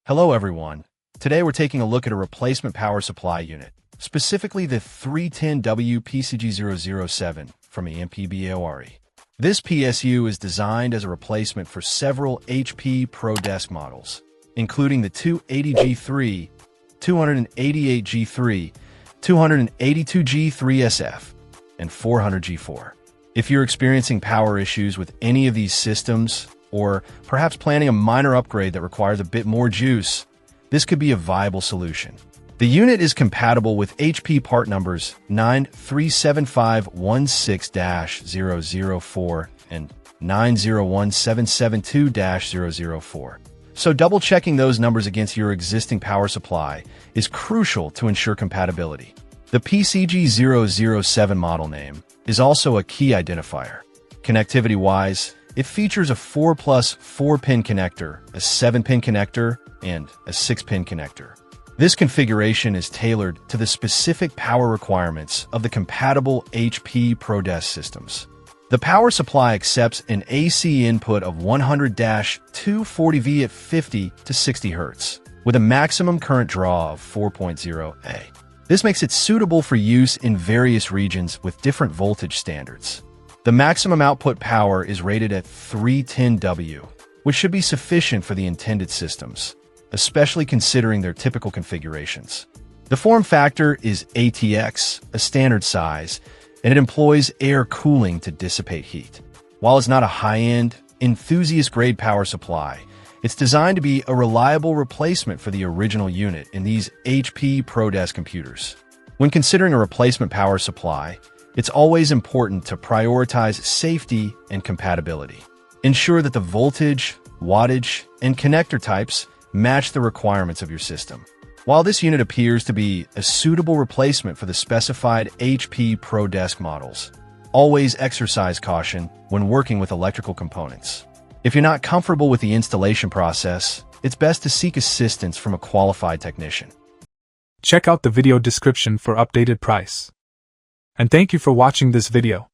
Hello everyone. Today we're taking a look at a replacement power supply unit, specifically the 310W PCG007 from EMPBORE. This PSU is designed as a replacement for several HP ProDesk models, including the 280G3, 288G3, 282G3SF, and 400G4. If you're experiencing power issues with any of these systems, or perhaps planning a minor upgrade that requires a bit more juice, this could be a viable solution. The unit is compatible with HP part numbers 9375160-004 and 901772-004. So double-checking those numbers against your existing power supply is crucial to ensure compatibility. The PCG007 model name is also a key identifier. Connectivity-wise, it features a 4+4-pin connector, a 7-pin connector, and a 6-pin connector. This configuration is tailored to the specific power requirements of the compatible HP ProDesk systems. The power supply accepts an AC input of 100-240V at 50 to 60 Hz, with a maximum current draw of 4.0 A. This makes it suitable for use in various regions with different voltage standards. The maximum output power is rated at 310W, which should be sufficient for the intended systems, especially considering their typical configurations. The form factor is ATX, a standard size, and it employs air cooling to dissipate heat. While it's not a high-end, enthusiast-grade power supply, it's designed to be a reliable replacement for the original unit in these HP ProDesk computers. When considering a replacement power supply, it's always important to prioritize safety and compatibility. Ensure that the voltage, wattage, and connector types match the requirements of your system. While this unit appears to be a suitable replacement for the specified HP ProDesk models, always exercise caution when working with electrical components. If you're not comfortable with the installation process, it's best to seek assistance from a qualified technician. Check out the video description for updated price. And thank you for watching this video.